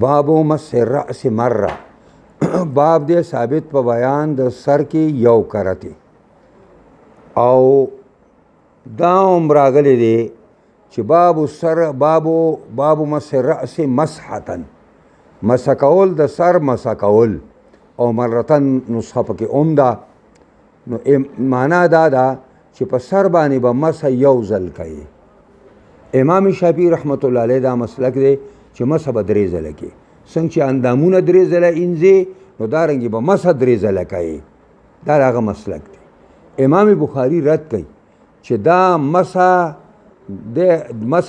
بابو مس الرأس مره باب دې ثابت په بیان د سر کې یو کرته او دا راغلی دی چې بابو مس الرأس مسحتن مسکول د سر مسکول او مرتن نسخه پکې ده. نو معنا دا ده چې په سر باندې به مس یو ځل کوي. امام شافعي رحمت الله علیه دا مسلک دی چې مس به درې ځله کوي. څنګه چې اندامونه درې ځله انځي نو دارنګې به مس درې ځله کوي. دا هغه مسلک دی. امام بخاري رد کوي چې دا مس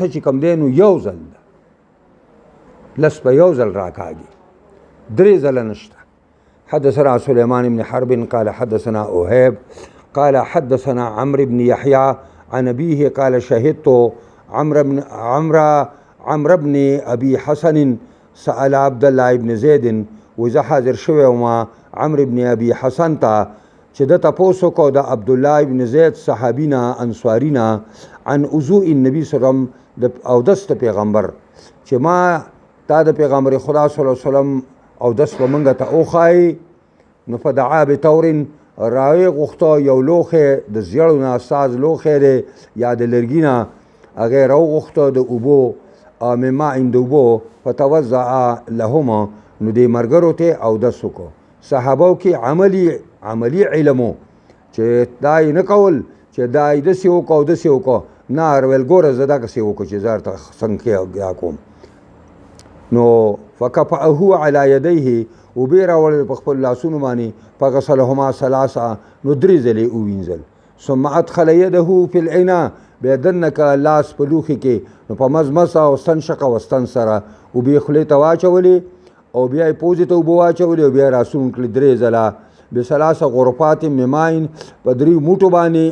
چې کوم دی نو یو ځل ده، لس په یو ځل راکاږي، درې ځله نشته. حدثنا سليمان بن حرب قال حدثنا أوهيب قال حدثنا عمرو بن يحيى عن أبيه قال شهدت عمرو بن أبي حسن سأل عبد الله بن زيد وإذا حاضر شوی وما عمرو بن أبي حسن ته چې د تپوسو کو د عبد الله بن زید صحابینا انصارینا عن وضوء النبي صلی الله علیه وسلم او دست پیغمبر چې ما تا د پیغمبر خدا صلی الله علیه وسلم او دست په منګه ته اوخای. نو فدعا بتور راوی غوښته یو لوښی د زیړو نه ساز لوښی دی یا د لرګي نه، هغې راوغوښته د اوبو مما عند اوبو فتوضع لهما. نو دې ملګرو ته اودس وکړو. صحابو کې عملی علمو چې دا یې نه کول چې دا یې داسې وکړو داسې وکړو، نه ویل ګوره زه دغسې وکړو چې زه درته څنګه کوم. نو فکفأه علی یدیه اوبې راوړل په خپل لاسونو باندې فغسلهما ثلاثه نو درې ځلې ووینځل. ثم ادخل یده فی الاناء بیا دننه که لاس په لوښي کې نو په مزمزه او استنشق وستن سره اوبې خولې ته واچولې او بیا یې پوزې ته اوبه واچولې او بیا راسون کړې درې ځله بثلاثه غرفات من ماء په درې موټو باندې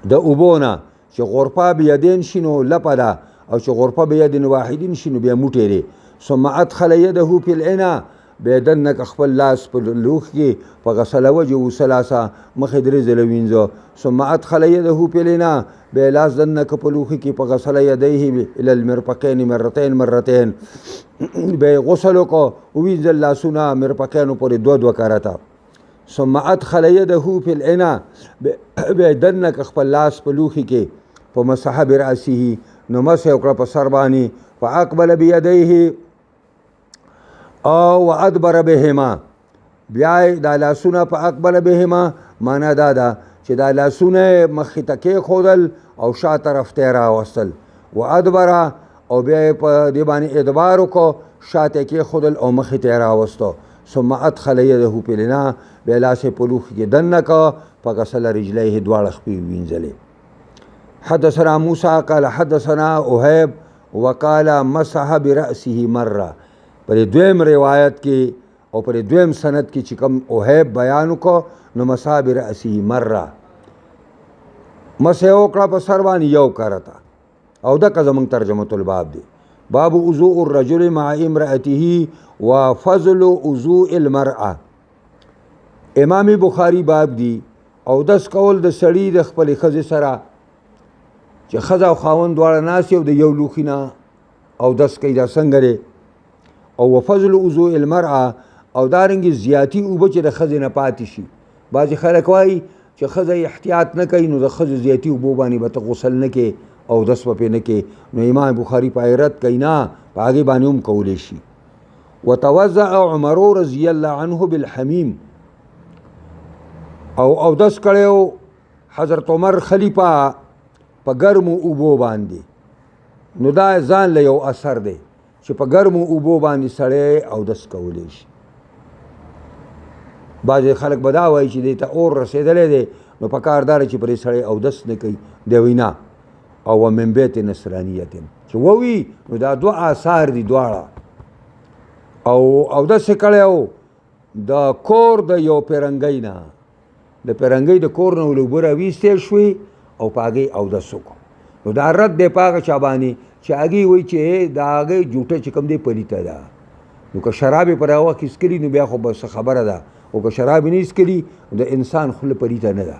د اوبو نه چې غرفه بیدین شي نو لپه ده او چې غرفه بیدین واحدین شي نو بیا موټی دی. ثم ادخل یده فی الاناء بیا دننه که خپل لاس په لوښي کې فغسل وجهه ثلاثه مخې درې ځله وینځه. ثم ادخل یده فی الاناء بیا لاس دننه که په لوښي کې فغسل یدیه الی المرفقین مرتين بیا غسل وکړو ووینځل لاسونه مرفقینو پورې دوه کرته. ثم ادخل یده فی الاناء بیا دننه که خپل لاس په لوښي کې په مسح برأسه نو مسح یې وکړه په سر باندې فاقبل بیدیه او ادبر بهما بیا دا لاسونه په اقبل بهما معنا دا ده چې دا لاسونه مخې ته کېښودل او شا طرف ته یې راوستل و ادبر او بیا یې په دې باندې ادبار وکړو شا ته یې کېښودل او مخې ته یې راوستو. ثم ادخل یده فی الاناء بیا لاس یې په لوښي کې دننه کړه فغسل رجلیه دواړه خپې وینځلې. حدثنا موسى قال حدثنا أوهيب وقال مسح برأسه مره. پر دویم روایت کې او پر دویم سند کې چې کوم اوهیب بیان وکړو نو مسح برأسه مره مسح وکړه په سر باندې یو کرته. او دغه زموږ ترجمه الباب دی. باب وضوء الرجل مع امرأته وفضل وضوء المرأة. امام بخاری باب دی اودس کول د سړي د خپلې ښځې سره چې ښځه او خاوند دواړه ناست او د یو لوښي نه اودس کوي. دا څنګه دی؟ او وفضل وضوء المرأة او دارنګې زیاتی اوبه چې د ښځې نه پاتې شي. بعضې خلک وایي چې ښځه احتیاط نه کوي نو د ښځې زیاتي اوبو باندې به ته غسل نه کې اودس به پرې نه کې. نو امام بخاري پای رد کوي نه په هغې باندې هم کولی شي. وتوضع عمر رضی الله عنه بالحمیم او اودس کړی حضرت عمر خلیفه په ګرمو اوبو باندې. نو دا ځان له یو اثر دی چې په ګرمو اوبو باندې سړی اودس کولی شي. بعضې خلک به دا وایي چې دې ته اور رسېدلی دی نو په کار دا چې پرې سړی اودس نه کوي. دی وایي نه او من بیت نصرانیت چې ووي نو دا دوه آثار دي دواړه. او اودس یې کړی و د کور د یو پیرنګۍ نه، د پیرنګۍ د کور نه ولې اوبه راویستې شوې او په هغې اودس وکړو. نو دا رد دی په هغه چا باندې چې هغې وایي چې د هغې جوټه چې کوم دی پلیته ده. نو که شراب یې پر هغه وخت څکلي نو بیا خو بس خبره ده، او که شراب یې نه څکلي د انسان خوله پلیته نه ده.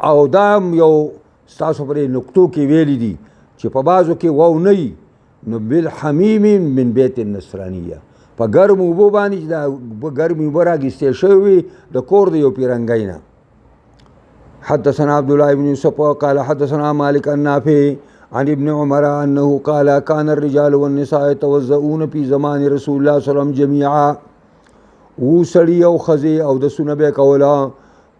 او دا یو ستاسو پرې نقطو کې ویلي دي چې په بعضو کې واو نه وي نو بالحمیم من بیت النصرانیه په ګرمو اوبو باندې چې دا ګرمې اوبه راګېستې شوې وي د کور د یو پیرنګۍ نه. حدثنا عبد الله بن يوسف قال حدثنا مالك النافع عن ابن عمر انه قال كان الرجال والنساء يتوضؤون في زمان رسول الله صلى الله عليه وسلم جميعا و سړي او ښځې اودسونه به کوله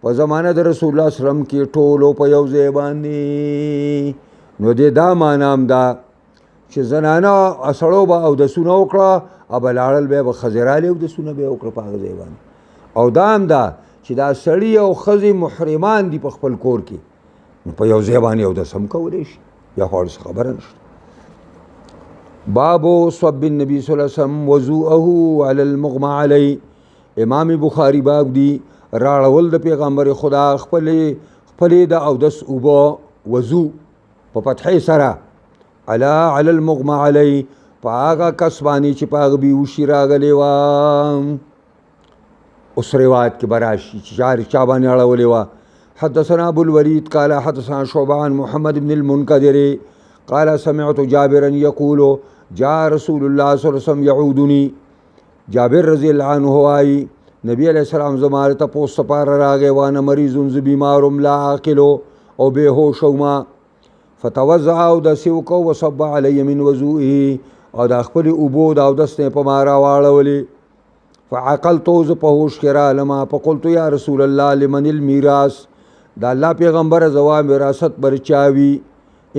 په زمانه د رسول الله صلی الله علیه وسلم کې ټولو په یو ځای باندې. نو دې دا معنا هم ده چې زنانه سړو به اودسونه وکړه او به لاړل بیا به ښځې رالې اودسونه به یې وکړه په هغه ځای باندې. او دا هم ده چې دا سړي او ښځې محرمان دي په خپل کور کې نو په یو ځای باندې اودس هم کولی شي یا خو هغه خبره نشته. باب صب النبي صلی الله علیه وسلم وضوءه علی المغمى علیه. امام بخاری باب دی راړول د پیغمبر خدا خپلې د اودس اوبه وضو په فتحې سره علی المغمى علیه په هغه کس باندې چې په هغه بیهوشي راغلی وه. اوس روایت کې به راشي چې چا باندې اړولې وه. حدثنا ابو الوليد قال حدثنا شعبة عن محمد بن المنكدر قال سمعت جابرا يقول جاء رسول الله صلى الله عليه وسلم يعودني. جابر رضی اللہ عنہ آئی نبی علیہ السلام زمانه ته پوس سپار راغی وانا مریض ز بیمارم لا عاقلو او بے ہوش ما فتوضع او د سیوکو وصب علی من وضوئه او د خپل اوبو د اودس نه په مارا واړولې. فعقلت ز په هوش کرا لما فقلت یا رسول الله لمن الميراث دا الله پیغمبر زوا وراثت برچاوي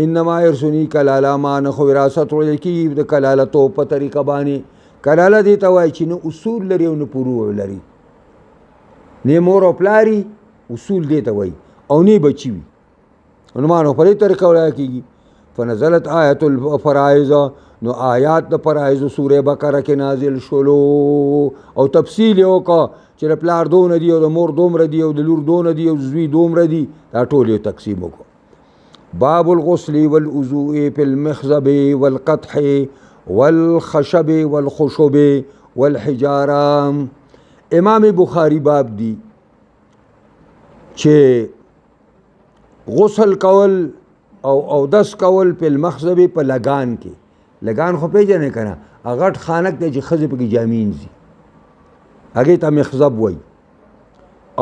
انما يرثني کلالا ما نه وراثت ورکی د کلالتو په طریقه باندې. کلاله دې ته وایي چې نه اصول لري او نه فروع لري، نه مور او پلاري اصول دې ته وایي او نه بچي وي نو مانو په دې طریقه وایي کېږي. فنزلت آیت الفرائض نو آیات د فرائض سوره بقره کې نازل شولو او تفصیل یې وکړه چې د پلار دونه دي او د مور دومره دي او د لور دونه دي او زوی دومره دي دا ټول یې تقسیم وکړو. باب الغسل والوضوء في المخزب والقدح والخشب والخشب والحجاره. امام بخاری باب دی چې غسل کول او دس کول په المخزب په لگان کې. لگان خو پیژنې کنه هغه خانک دی چې ښځې پکې جامې انځي هغې ته مخزب وایي.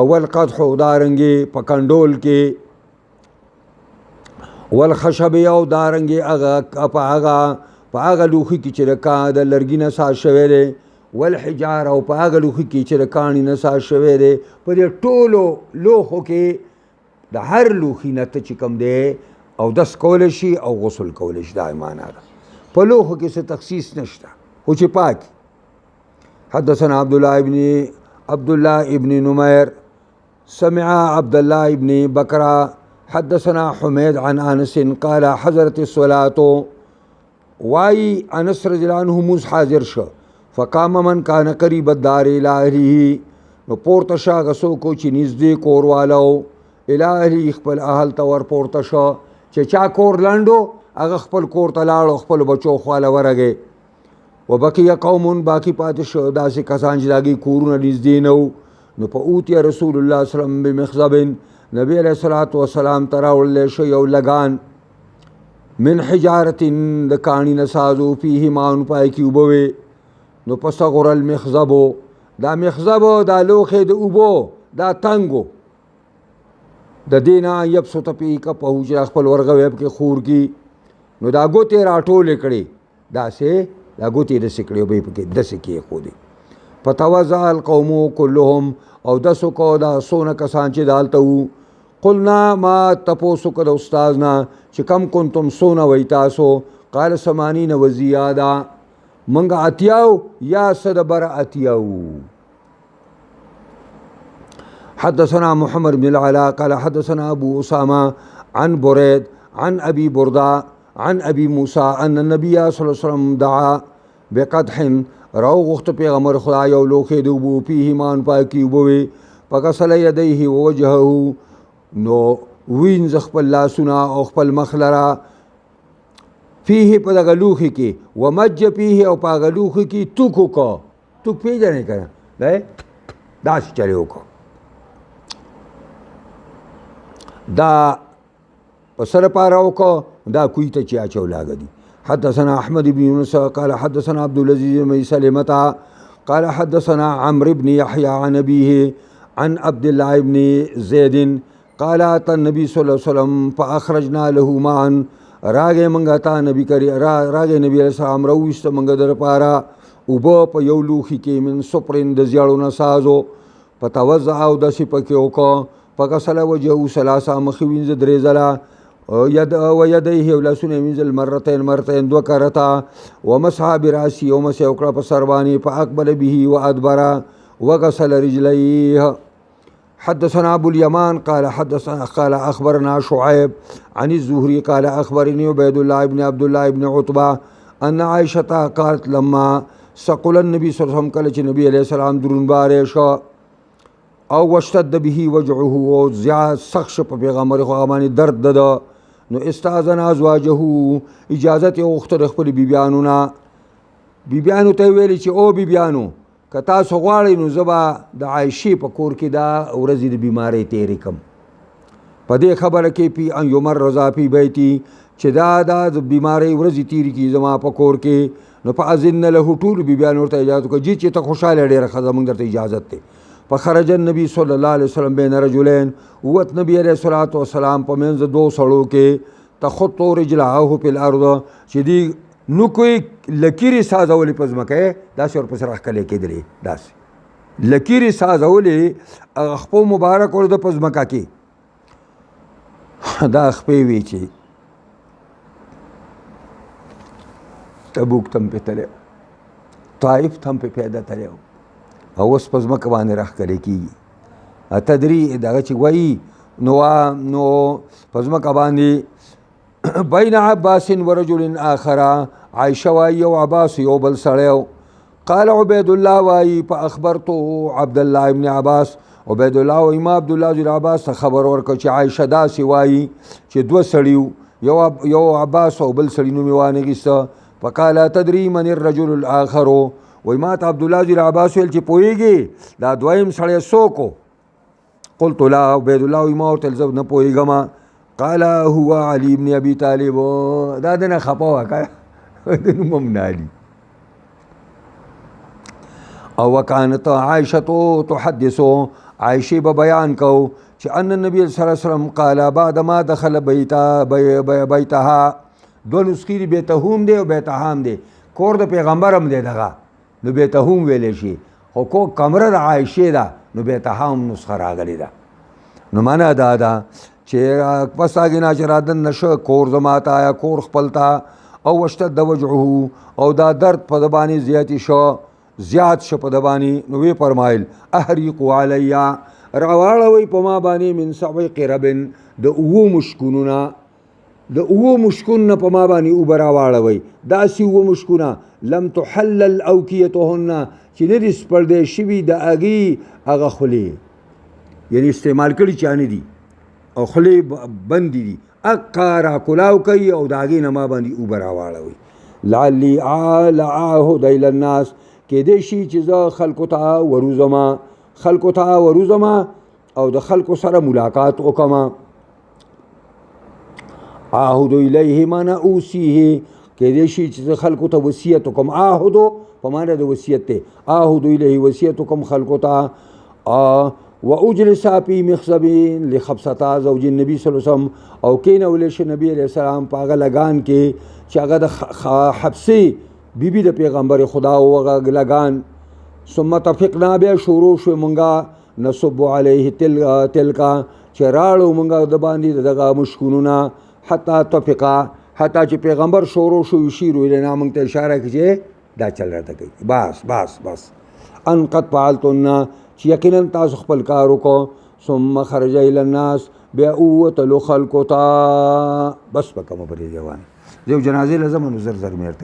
اول قدح دارنګې په کنډول کې والخشب او دارنګې په هغه لوښي کې چې د لرګي نه ساز شوی دی والحجار او په هغه لوښي کې چې د کاڼي نه ساز شوی دی. په دې ټولو لوښو کې د هر لوښي نه ته چې کوم دی او دس کولی شي او غسل کولی شي. دا معنا ده په لوښو کې څه تخصیص نشته خو چې پاک. حدثنا عبد الله ابن نمير سمع عبد الله ابن بكر حدثنا حميد عن انس قال حضرت الصلاه واي انس رضی الله عنه موز حاضر شو فقام من كان قريب الدار الى اهله نو پورته شا غسو کو چې نږدې کور والو الى اهله خپل اهل تور پورته شو چې چا کور لاندو هغه خپل کور ته لاړو خپل بچو خواله ورغې. وبقي قوم باقي پاتې شو داسې کسان چې داږي کورونه نږدې نه وو. نو په اوتي رسول الله صلی الله علیه وسلم بمخزب نبی علیه الصلاة والسلام ته راوړلی شو یو لګان من حجارت د کاڼي نه سازو فیه ماء پای کې اوبه وې. نو فصغر المخزب دا مخزب دا لوښی د اوبو دا تنګو د دې نه یبسط فیه کفه چې خپل ورغوی پکې خور کي. نو دا ګوتې راټولې کړې داسې دا ګوتې داسې کړې او به یې پکې داسې کېښودې. فتوضأ القوم كلهم او دسو کو دا څونه کسان چې دالته وو. قلنا ما تپوس وکړه د استاذ نه چې کم کنتم څونه وی تاسو؟ قال 80 وزیاده منګه اتیاو یا څه د بره اتیاو. حدثنا محمد بن العلاء قال حدثنا ابو اسامه عن بريد عن ابي برده عن ابي موسى ان النبي صلى الله عليه وسلم دعا بقدح راو غخت پیغمبر خدا یو لوښی د اوبو فیه ماء پای کې اوبه وې. فغسل یدیه ووجهه نو وینځ خپل لاسونه او خپل مخ لره فیه په دغه لوښي کې ومج فیه او په هغه لوښي کې توک وکړه. توک پېژنې که نه داسې چلې وکړه. دا په څه لپاره وکړه دا کوی ته چې اچو لاګدي. حدثنا احمد بن يونس قال حدثنا عبد العزيز بن سلمة قال حدثنا عمرو بن يحيى عن أبيه عن عبد الله بن زيد قال اتى النبي صلى الله عليه وسلم فاخرجنا له معا راغه منغتا نبی کری راغه نبی علیہ السلام رويست منغ در پارا وبو په یو لوخي کې من سپرین د زیړو نه سازو فتوزع او د سپکه وکړه فغسل وجهه ثلاثه مخوینځ درې ځله يد ويديه ولسونه منزل مرتين دو کرتا ومسح براسي ومسح وکړه په سر باندې فاقبل به وادبر وغسل رجليه. حدثنا ابو اليمان قال اخبرنا شعيب عن الزهري قال اخبرني عبيد الله بن عبد الله بن عتبة ان عائشة قالت لما سقل النبي صلى الله عليه وسلم کله چې نبی علیہ السلام درون باره شو او واشتد به وجعه او زیاد سخت په پیغمبر خو باندې درد ده نو استاذن ازواجه اجازت اوخته خپل بیبیانو ته ویلي چې او بیبیانو که تاسو غواړئ نو زبا د عایشې په کور کې دا ورځې د بیمارۍ تېرې کم په دې خبره کې پی ان یمر رضا پی بیتی چې دا د بیمارۍ ورځې تېرې کړي زما په کور کې نو فاذن له ټول بیبیانو ورته اجازه وکړه چې ته خوشحاله ډېره ښځه موږ درته اجازت دی. فخرج النبي صلی الله علیه وسلم بین رجلین ووت نبی علیہ الصلوۃ والسلام په منځ دو سړو کې تخط رجلاه فی الارض چې دی نو کوئی لکیری سازولې په ځمکه داسې ورپسې راښکلې کېدلې داسې لکیری سازولې خپو مبارک ور د په ځمکه کې دا خپې وی چې تبوک تم په تلې طائف تم په پیدا تلې او اوس په ځمکه باندې راښکلې کېږي تدری دغه چې وایي نو په ځمکه باندې بین عباس ورجل آخر عائشة وایي او عباس یو بل سړی قال عبید الله وایي فاخبرته عبد الله ابن عباس عبید الله وایي ما عبد الله بن عباس خبر ورکړ چې عائشة داسې وایي چې دوه سړي یو عباس او بل سړي نوم یې وانخیسته فقال تدري من الرجل الاخر وایي ما ته عبد الله بن عباس ویل چې پوهېږې دا دویم سړی څوک و قلت لا عبید الله وایي ما ورته زه نه پوهېږم قال هو علي بن ابي طالب دا دنه خپه وکړه د نوم نه علي او وكانت عائشه تحدث عائشه به بیان کو چې ان النبي صلی الله علیه وسلم قال بعد ما دخل بیتها دو نسخې بیتهم دی او بیتهام دی کور د پیغمبر هم دی دغه نو بیتهم ویل شي خو کو کمره د عائشه ده نو بیتهام نسخه راغلی ده نو معنا دا ده چې پس هغې نه چې رادن نشه کور زما ته آیا کور خپل ته او واشتد وجعه او دا درد په د باندې زیات شو په د باندې نو وی فرمایل احریقوا علی راواړوئ په ما باندې من سبع قرب د اوو مشکونونه د اوو مشکونه په ما باندې اوبه راواړوئ داسې اوو مشکونه لم تحلل اوکیتهن چې نه دي سپړدی شوي د هغې هغه خولې یعنی استعمال کړي چا نه دي او خولې بندې دي اقا راکولاو کوي او د هغې نه ما باندې اوبه راواړوئ لعلي لعهد الی الناس کېدی شي چې زه خلکو ته وروزمه او د خلکو سره ملاقات وکړم عهد الیه معنی اوصیه کېدی شي چې زه خلکو ته وصیت وکړم عهدو په معنی د وصیت دی عهد الیه وصیت وکړم خلکو ته واجلس فی مخزب لخبستا زوج النبی صلی الله علیه وسلم او کېنولی شي نبی علیہ السلام په هغه لګان کې چې هغه د حبسې بیبي د پیغمبر خدا او هغه لګان ثم تفقنا بیا شروع شو مونږه نصب علیه تلکا چې راړو مونږه د باندې دغه مشکونونه حتی تفقا حتی چې پیغمبر شروع شو یشیرو الینا مونږ ته اشاره کوي چې دا چل راته کوي بس ان قد فعلتن چې یقینا تاسو خپل کار وکړو ثم خرج الى الناس بیا اوتلو خلکو ته بس په کومه پرې ځوان یو جنازې لازم نو زر مېرته